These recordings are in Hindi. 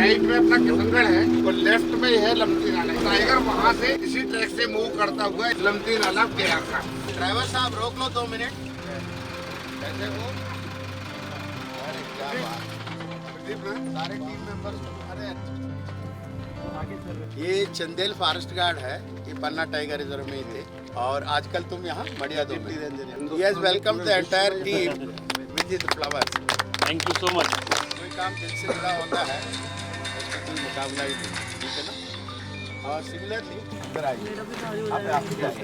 राइट में अपना किशनगढ़ है और लेफ्ट में है लमती नाला। टाइगर वहाँ से इसी ट्रैक से मूव करता हुआ लमती नाला गया था। ड्राइवर साहब रोक लो 2 मिनट। कैसे हो? अरे क्या बात, सारे टीम मेंबर्स तुम्हारे। ये चंदेल फॉरेस्ट गार्ड है, ये पन्ना टाइगर रिजर्व में ही थे और आजकल तुम यहाँ मड़िया दो में। Yes, welcome the entire team with the flowers. Thank you so much. कोई काम दिल से जुड़ा होता है उसका कोई मुकाबला ही नहीं, ठीक है ना। और सिमिलरली इधर आइए,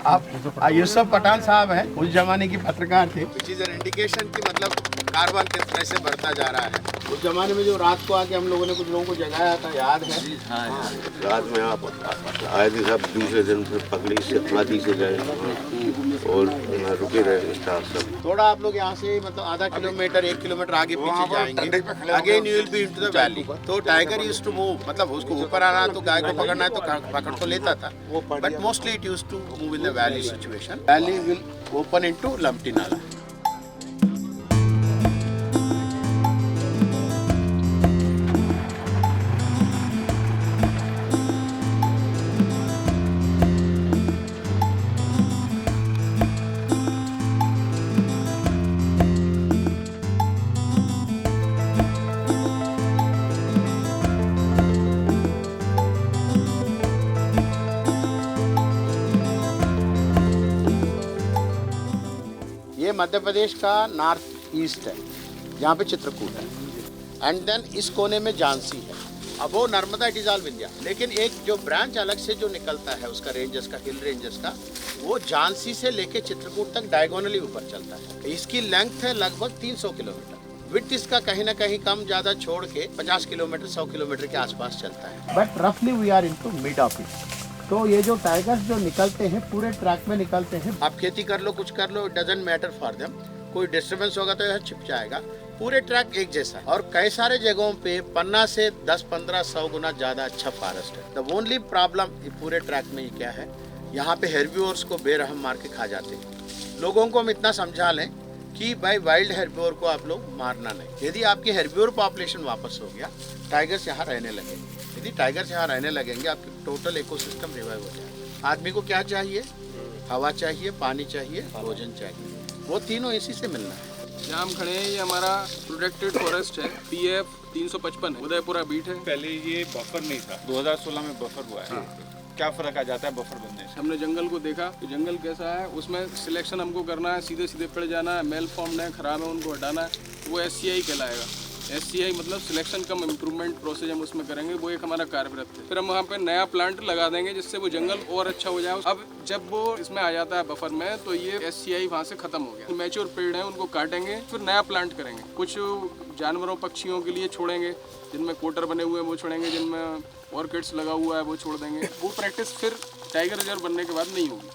आप यूसुफ पठान साहब हैं, उस जमाने की पत्रकार थे। विच इज एन इंडिकेशन कि मतलब कारवां किस तरह से बढ़ता जा रहा है। उस जमाने में जो रात को आके हम लोगों ने कुछ लोगों को जगाया था, याद है? हाँ, रात में आप आए थे सब, दूसरे दिन फिर पगड़ी से नदी से गए और रुके रहे स्टाफ सब। थोड़ा आप लोग यहाँ से मतलब आधा किलोमीटर 1 किलोमीटर आगे पीछे जाएंगे, again you will be into the valley. तो टाइगर यूज्ड टू मूव, मतलब उसको ऊपर आना तो गाय को पकड़ना है तो पकड़ तो लेता था, but mostly it used to move in the valley situation. Valley will open into Lamti नाला। ये मध्य प्रदेश का नॉर्थ ईस्ट है, यहाँ पे चित्रकूट है एंड देन इस कोने में झांसी है। अब वो Narmada it is all Vindhya, लेकिन एक जो ब्रांच अलग से जो निकलता है उसका रेंजेस का, हिल रेंजेस का, वो झांसी से लेके चित्रकूट तक डायगोनली ऊपर चलता है। इसकी लेंथ है लगभग 300 किलोमीटर। विड्थ इसका कहीं ना कहीं कम ज्यादा छोड़ के 50 किलोमीटर 100 किलोमीटर के आसपास चलता है। बट रफली we are into mid of it. तो ये जो टाइगर्स जो निकलते हैं पूरे ट्रैक में निकलते हैं। आप खेती कर लो, कुछ कर लो, it doesn't matter for them. कोई डिस्टर्बेंस होगा तो यह छिप जाएगा। पूरे ट्रैक एक जैसा है और कई सारे जगहों पे पन्ना से 10-15-100 गुना ज्यादा अच्छा फॉरेस्ट है। द ओनली प्रॉब्लम पूरे ट्रैक में क्या है, यहाँ पे हेर्बिवोर्स को बेरहम मार के खा जाते हैं। लोगों को हम इतना समझा लें कि भाई वाइल्ड हेर्बिवोर को आप लोग मारना नहीं। यदि आपकी हेर्बिवोर पॉपुलेशन वापस हो गया, टाइगर्स यहाँ रहने लगेंगे। यदि टाइगर्स यहाँ रहने लगेंगे, आपकी टोटल इकोसिस्टम रिवाइव हो जाएगा। आदमी को क्या चाहिए? हवा चाहिए, पानी चाहिए, भोजन चाहिए, वो तीनों इसी से मिलना है। जहाँ हम खड़े हैं ये हमारा प्रोटेक्टेड फॉरेस्ट है, PF 355 है, उदयपुरा बीट है। पहले ये बफर नहीं था, 2016 में बफर हुआ है। क्या फर्क आ जाता है बफर बनने से? हमने जंगल को देखा कि जंगल कैसा है, उसमें सिलेक्शन हमको करना है, सीधे सीधे पड़ जाना है, मेल फॉर्म है, खराब है, उनको हटाना है, वो SCI कहलाएगा। SCI मतलब सिलेक्शन कम इम्प्रूवमेंट प्रोसेस हम उसमें करेंगे, वो एक हमारा कार्यव्रत है। फिर हम वहाँ पे नया प्लांट लगा देंगे जिससे वो जंगल और अच्छा हो जाए। अब जब वो इसमें आ जाता है बफर में, तो ये SCI वहाँ से खत्म हो गया। मैच्योर पेड़ हैं उनको काटेंगे, फिर नया प्लांट करेंगे। कुछ जानवरों पक्षियों के लिए छोड़ेंगे, जिनमें कोटर बने हुए हैं वो छोड़ेंगे, जिनमें ऑर्किड्स लगा हुआ है वो छोड़ देंगे। वो प्रैक्टिस फिर टाइगर रिजर्व बनने के बाद नहीं होगी।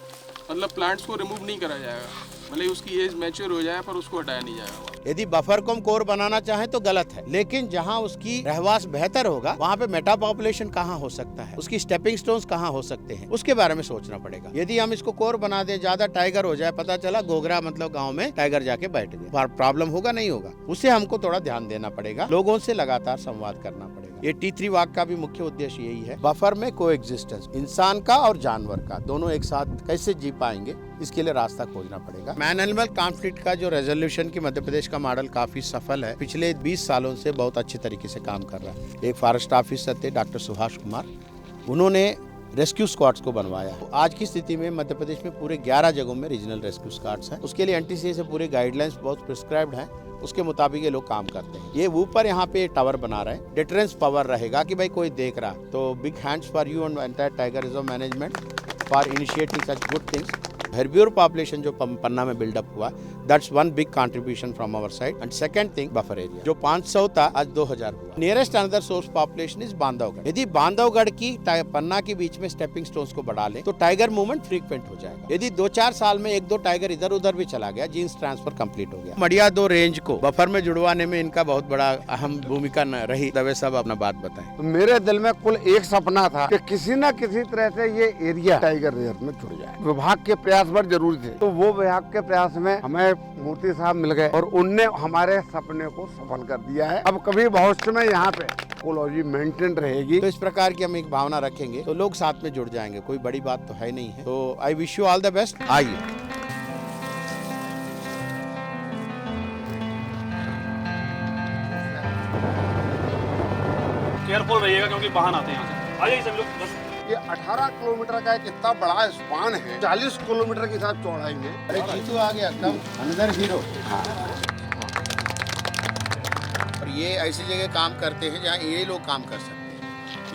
मतलब प्लांट्स को रिमूव नहीं करा जाएगा, भले उसकी एज मैच्योर हो जाए पर उसको हटाया नहीं जाएगा। यदि बफर को हम कोर बनाना चाहें तो गलत है, लेकिन जहां उसकी रहवास बेहतर होगा वहां पे मेटा पॉपुलेशन कहां हो सकता है, उसकी स्टेपिंग स्टोन्स कहां हो सकते हैं, उसके बारे में सोचना पड़ेगा। यदि हम इसको कोर बना दें, ज्यादा टाइगर हो जाए, पता चला गोगरा मतलब गांव में टाइगर जाके बैठ गए, प्रॉब्लम होगा नहीं होगा, उसे हमको थोड़ा ध्यान देना पड़ेगा, लोगों से लगातार संवाद करना पड़ेगा। ये T3 वाक का भी मुख्य उद्देश्य यही है, बफर में कोएग्जिस्टेंस, इंसान का और जानवर का, दोनों एक साथ कैसे जी पाएंगे, इसके लिए रास्ता खोजना पड़ेगा। मैन एनिमल कॉन्फ्लिक्ट का जो रेजोल्यूशन की मध्य प्रदेश का मॉडल काफी सफल है, पिछले 20 सालों से बहुत अच्छे तरीके से काम कर रहा है। एक फॉरेस्ट ऑफिसर थे डॉक्टर सुभाष कुमार, उन्होंने रेस्क्यू स्क्वाड्स को बनवाया। आज की स्थिति में मध्य प्रदेश में पूरे 11 जगहों में रीजनल रेस्क्यू स्क्वाड्स हैं। उसके लिए NTCA से पूरे गाइडलाइंस बहुत प्रिस्क्राइब्ड हैं, उसके मुताबिक ये लोग काम करते हैं। ये ऊपर यहाँ पे टावर बना रहे हैं, डिटरेंस पावर रहेगा कि भाई कोई देख रहा, तो big hands for you and entire tiger reserve management for initiating such good things. Herbivore population जो पन्ना में बिल्डअप हुआ, that's one big contribution from our side. And second thing, buffer area जो 500 था आज 2000 हुआ। Nearest another source population is Bandhavgarh. यदि बांधवगढ़ की पन्ना के बीच में स्टेपिंग स्टोन्स को बढ़ा ले तो टाइगर मूवमेंट फ्रीक्वेंट हो जाएगा। यदि 2-4 साल में 1-2 टाइगर इधर उधर भी चला गया, जीन्स ट्रांसफर कंप्लीट हो गया। मड़िया 2 रेंज को बफर में जुड़वाने में इनका बहुत बड़ा अहम भूमिका रही। दवे साहब अपना बात बताएं। तो मेरे दिल में कुल एक सपना था कि किसी न किसी तरह से ये एरिया टाइगर रिजर्व में जुड़ जाए। विभाग के प्रयास बड़ जरूरी थे, तो वो विभाग के प्रयास में हमें मूर्ति साहब मिल गए और उनने हमारे सपने को सफल कर दिया है। अब कभी भविष्य में यहाँ पे इकोलॉजी मेंटेन रहेगी। तो इस प्रकार की हम एक भावना रखेंगे तो लोग साथ में जुड़ जाएंगे, कोई बड़ी बात तो है नहीं है। तो I wish you all the best. आइए केयरफुल रहिएगा क्योंकि वाहन आते हैं यहाँ से। आ जाइए सभी लोग बस। ये 18 किलोमीटर का एक इतना बड़ा स्पान है, 40 किलोमीटर के साथ चौड़ाई में। अरे जीतू आ गया एकदम अंदर हीरो। और ये ऐसी जगह काम करते हैं जहाँ ये लोग काम कर सकते हैं।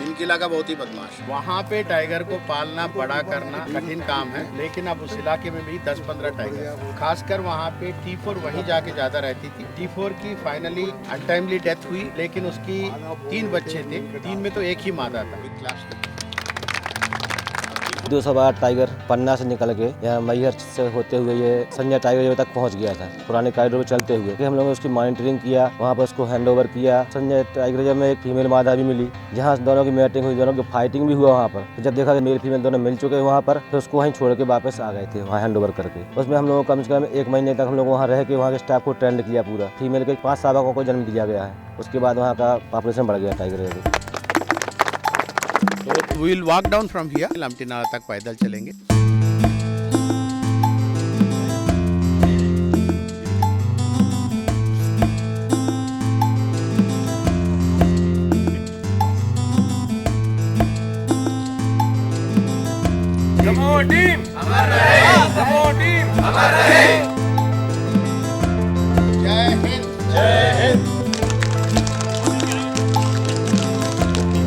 इनके इलाका बहुत ही बदमाश। वहाँ पे टाइगर को पालना बड़ा करना कठिन काम है, लेकिन अब उस इलाके में भी 10-15 टाइगर, खासकर वहाँ पे T4 वहीं जाके ज्यादा रहती थी। T4 की फाइनली अनटाइमली डेथ हुई, लेकिन उसकी 3 बच्चे थे, 3 में तो एक ही मादा था। 212 टाइगर पन्ना से निकल के यहाँ मैहर से होते हुए ये संजय टाइगर रिजर्व तक पहुँच गया था, पुराने कॉरिडोर में चलते हुए। फिर हम लोगों ने उसकी मॉनिटरिंग किया, वहाँ पर उसको हैंड ओवर किया। संजय टाइगर रिजर्व में एक फीमेल मादा भी मिली, जहाँ दोनों की मैटिंग हुई, दोनों की फाइटिंग भी हुआ वहाँ पर। तो जब देखा कि मेल फीमेल दोनों मिल चुके हैं वहाँ पर, फिर उसको वहीं छोड़ के वापस आ गए थे वहाँ हैंड ओवर करके। उसमें हम लोगों कम से कम 1 महीने तक हम लोग वहाँ रह के वहाँ के स्टाफ को ट्रेंड किया पूरा। फीमेल के 5 शावकों को जन्म दिया गया है। उसके बाद वहाँ का पॉपुलेशन बढ़ गया टाइगर रिजर्व। तो we will walk down from here, Lamti नाला तक पैदल चलेंगे। टीम अमर रहे, टीम अमर रहे। जय हिंद। जय Hind.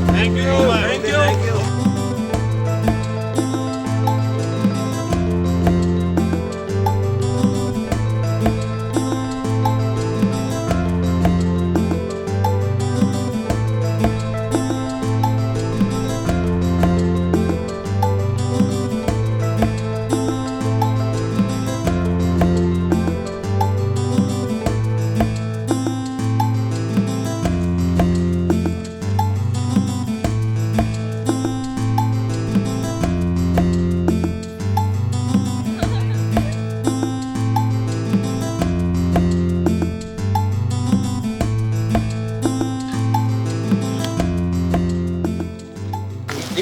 Thank you. Thank you.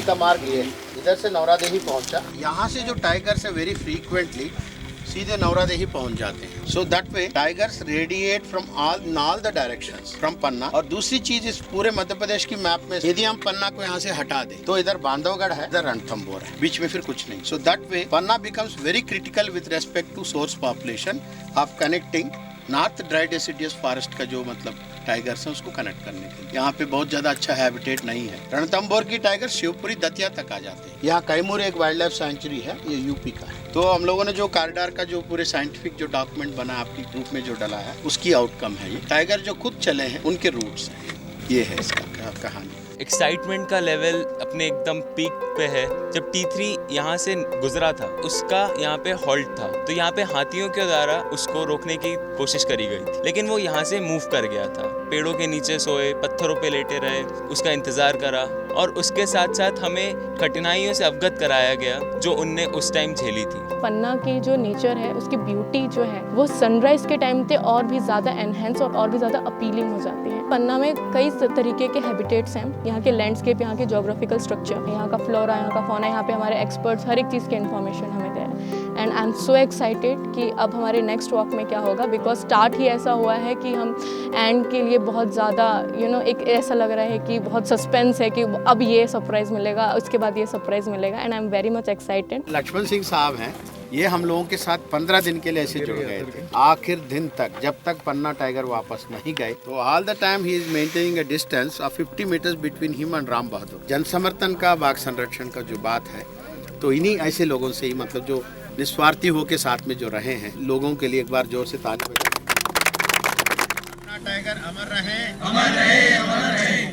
का मार्ग ये इधर से नौरादेही पहुंचा। यहाँ से जो टाइगर्स है वेरी फ्रीक्वेंटली सीधे नौरादेही पहुंच जाते हैं। So that way tigers radiate from all the directions from Panna. और दूसरी चीज, इस पूरे मध्य प्रदेश की मैप में यदि हम पन्ना को यहाँ से हटा दें तो इधर बांधवगढ़ है, इधर रणथंभौर है, बीच में फिर कुछ नहीं। So that way Panna becomes very critical with respect to source population of connecting north dry deciduous forest का जो मतलब टाइगर्स है उसको कनेक्ट करने के लिए। यहाँ पे बहुत ज्यादा अच्छा हैबिटेट नहीं है। रणथंभौर की टाइगर शिवपुरी दतिया तक आ जाते हैं। यहाँ कैमूर एक वाइल्ड लाइफ सेंचुरी है, ये यूपी का है। तो हम लोगों ने जो कॉरिडोर का जो पूरे साइंटिफिक जो डॉक्यूमेंट बना आपकी ग्रुप में जो डला है उसकी आउटकम है ये। टाइगर जो खुद चले हैं उनके रूट्स हैं, ये है इसका कहानी। एक्साइटमेंट का लेवल अपने एकदम पीक पे है। जब T3 यहाँ से गुजरा था उसका यहाँ पे हॉल्ट था, तो यहाँ पे हाथियों के द्वारा उसको रोकने की कोशिश करी गई थी, लेकिन वो यहाँ से मूव कर गया था। पेड़ों के नीचे सोए, पत्थरों पे लेटे रहे, उसका इंतज़ार करा और उसके साथ साथ हमें कठिनाइयों से अवगत कराया गया जो उनने उस टाइम झेली थी। पन्ना की जो नेचर है, उसकी ब्यूटी जो है वो सनराइज के टाइम पे और भी ज़्यादा एनहेंस और भी ज़्यादा अपीलिंग हो जाती है। पन्ना में कई तरीके के हैबिटेट्स हैं, यहाँ के लैंडस्केप, यहाँ के जोग्राफिकल स्ट्रक्चर, यहाँ का फ्लोरा, यहाँ का फौना, यहाँ पे हमारे एक्सपर्ट्स हर एक चीज़ की इन्फॉर्मेशन हमें दे रहे हैं। And I am so excited कि अब हमारे नेक्स्ट वॉक में क्या होगा, बिकॉज स्टार्ट ही ऐसा हुआ है कि हम एंड के लिए बहुत ज़्यादा एक ऐसा लग रहा है कि बहुत सस्पेंस है कि अब ये सरप्राइज़ मिलेगा, उसके बाद ये सरप्राइज़ मिलेगा। And I am very much excited. Lakshman Singh साहब हैं, ये हम लोगों के साथ 15 दिन के लिए ऐसे जुड़ गए थे, आखिर दिन तक, जब तक पन्ना टाइगर वापस नहीं गए। तो all the time he is maintaining a distance of 50 metres between him and Ram Bahadur. जन समर्थन का, बाघ संरक्षण का जो बात है, तो इन्हीं ऐसे लोगों से ही, मतलब जो निस्वार्थी होकर साथ में जो रहे हैं, लोगों के लिए एक बार जोर से ताली बजाएं। टाइगर अमर रहे, अमर रहे, अमर रहे।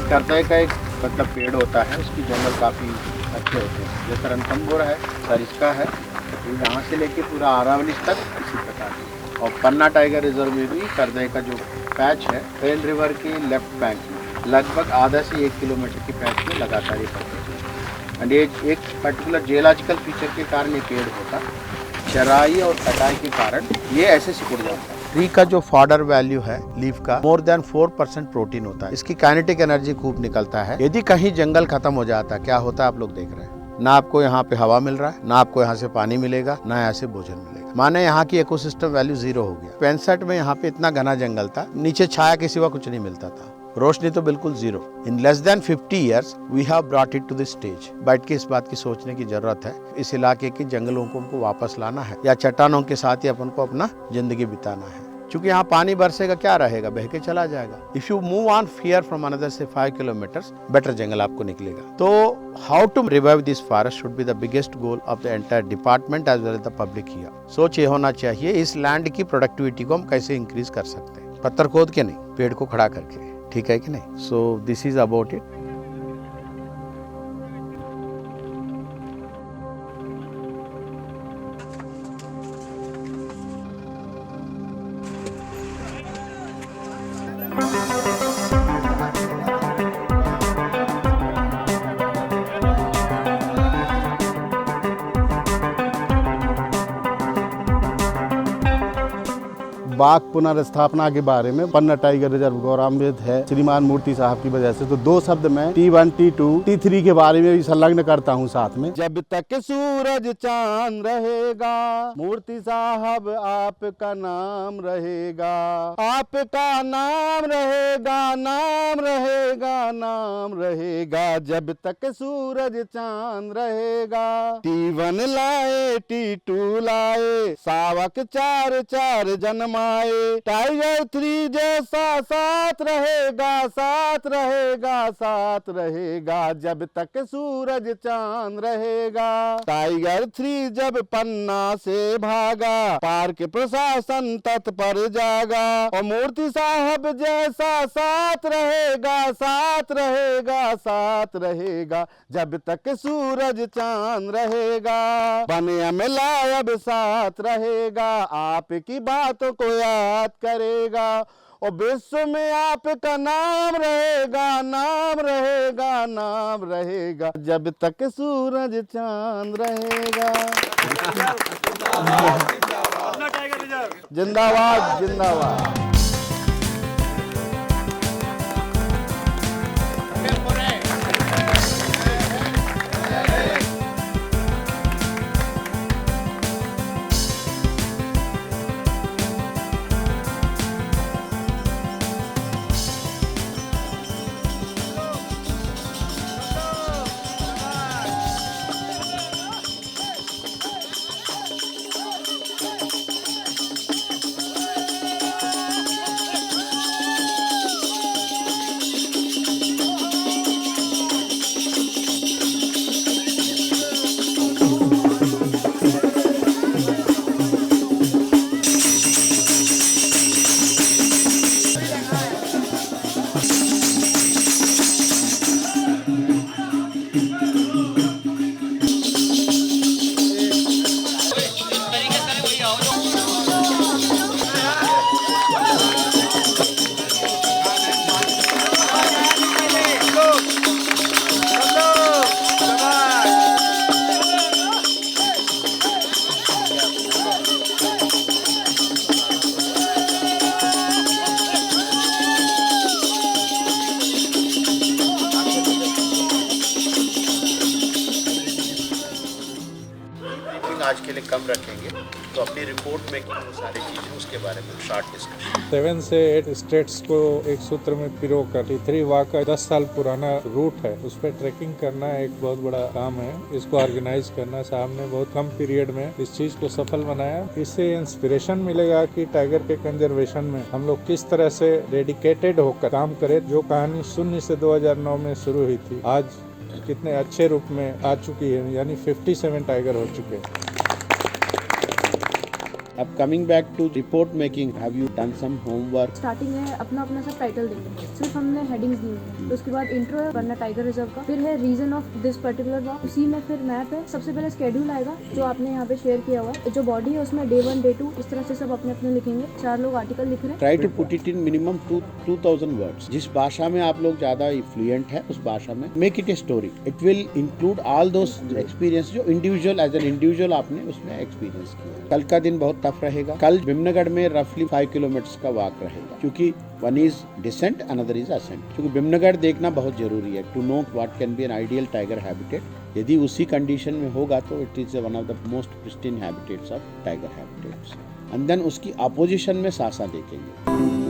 करताई का एक मतलब पेड़ होता है उसकी जंगल काफ़ी अच्छे होते हैं। जैसे रणथंभौर है, सरिस्का है, तो यहाँ से लेके पूरा आरावली तक इसी प्रकार की। और पन्ना टाइगर रिजर्व में भी करदे का जो पैच है पेन रिवर के लेफ्ट बैंक में लगभग आधा से 1 किलोमीटर की पैच में लगातार ये पड़ता है। एंड एक पर्टिकुलर जियोलॉजिकल फीचर के कारण ये पेड़ होता, चराई और कटाई के कारण ये ऐसे सिकुड़ जाता है। ट्री का जो फॉडर वैल्यू है लीफ का मोर देन 4% प्रोटीन होता है। इसकी काइनेटिक एनर्जी खूब निकलता है। यदि कहीं जंगल खत्म हो जाता है क्या होता है आप लोग देख रहे हैं, ना आपको यहाँ पे हवा मिल रहा है, ना आपको यहाँ से पानी मिलेगा, ना यहाँ से भोजन मिलेगा। माने यहाँ की इकोसिस्टम वैल्यू 0 हो गया। 65 में यहाँ पे इतना घना जंगल था, नीचे छाया के सिवा कुछ नहीं मिलता था, रोशनी तो बिल्कुल 0। In less than 50 years we have brought it to this stage. बैठ के इस बात की सोचने की जरूरत है, इस इलाके के जंगलों को हमको वापस लाना है या चट्टानों के साथ ही अपन को अपना जिंदगी बिताना है। क्योंकि यहाँ पानी बरसेगा क्या रहेगा, बह के चला जाएगा। If you move on fear from another से 5 kilometers बेटर जंगल आपको निकलेगा। तो how to revive this forest should be the biggest goal of the entire department as well as the public here. सोच ये होना चाहिए इस लैंड की प्रोडक्टिविटी को हम कैसे इंक्रीज कर सकते हैं, पत्थर खोद के नहीं, पेड़ को खड़ा करके, ठीक है कि नहीं। So this is about it. बाघ पुनर्स्थापना के बारे में पन्ना टाइगर रिजर्व गौरवान्वित है श्रीमान मूर्ति साहब की वजह से। तो 2 शब्द मैं T1, T2, T3 के बारे में भी संलग्न करता हूं साथ में। जब तक सूरज चांद रहेगा मूर्ति साहब आपका नाम रहेगा, आपका नाम रहेगा, नाम रहेगा, नाम रहेगा। जब तक सूरज चांद रहेगा। T1 लाए T2 लाए, सावक 4 जन्माए, टाइगर 3 जैसा साथ रहेगा, साथ रहेगा, साथ रहेगा। जब तक सूरज चांद रहेगा। टाइगर 3 जब पन्ना से भागा, पार्क प्रशासन तत्पर जागा, और मूर्ति साहब जैसा साथ रहेगा, साथ रहेगा, साथ रहेगा। जब तक सूरज चांद रहेगा। बने अमला अब साथ रहेगा, आपकी बातों को याद करेगा, और विश्व में आपका नाम रहेगा, नाम रहेगा, नाम रहेगा। जब तक सूरज चांद रहेगा। जिंदाबाद, जिंदाबाद। आज के लिए कम रखेंगे, तो अपनी रिपोर्ट में वो सारी चीज़ें उसके बारे में शॉर्ट डिस्कशन। 7 से 8 स्टेट्स को एक सूत्र में पिरो कर T3 वाक का 10 साल पुराना रूट है, उस पर ट्रैकिंग करना एक बहुत बड़ा काम है। इसको ऑर्गेनाइज करना साहब ने बहुत कम पीरियड में इस चीज को सफल बनाया। इससे इंस्पिरेशन मिलेगा कि टाइगर के कंजर्वेशन में हम लोग किस तरह से डेडिकेटेड होकर काम करें। जो कहानी 0 से 2009 में शुरू हुई थी, आज कितने अच्छे रूप में आ चुकी है, यानी 57 टाइगर हो चुके हैं। अब coming back to report making, have you done some homework? Starting में अपना अपना सब टाइटल देंगे, सिर्फ हमने हेडिंग्स दी है। तो उसके बाद इंट्रो है पन्ना टाइगर रिजर्व का, फिर है reason of this particular walk, उसी में फिर मैप है, सबसे पहले स्केड्यूल आएगा जो आपने यहाँ पे शेयर किया हुआ है, जो बॉडी है उसमें डे 1 डे 2 इस तरह से सब अपने अपने लिखेंगे। 4 लोग आर्टिकल लिख रहे हैं। Try to put it in minimum 2000 words. जिस भाषा में आप लोग ज्यादा फ्लुएंट है उस भाषा में make it a story. It will include all those experience जो इंडिविजुअल एज एन इंडिविजुअल आपने उसमें एक्सपीरियंस किया। कल का दिन बहुत टफ रहेगा। कल भीमनगर में रफली 5 किलोमीटर का वॉक रहेगा, क्योंकि one is descent another is ascent. क्योंकि भीमनगर देखना बहुत जरूरी है to know what can be an ideal tiger habitat. यदि उसी कंडीशन में होगा तो it is one of the most pristine habitats of tiger habitats. And then उसकी अपोजिशन में सासा देखेंगे।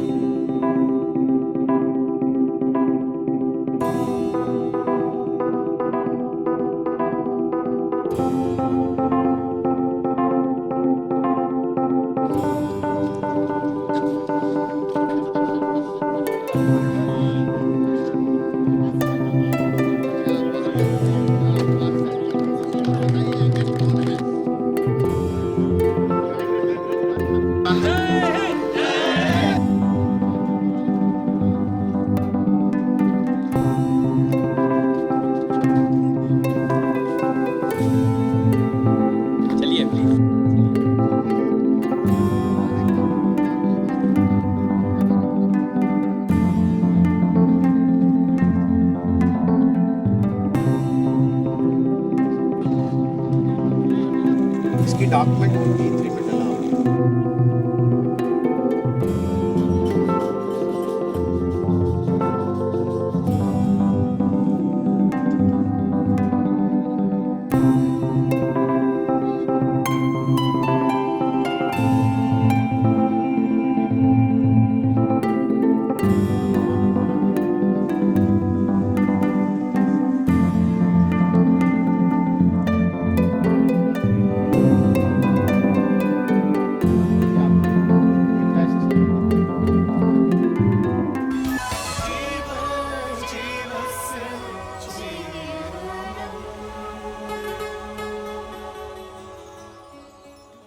चलिए प्लीज। इसकी डॉक्यूमेंट होगी 3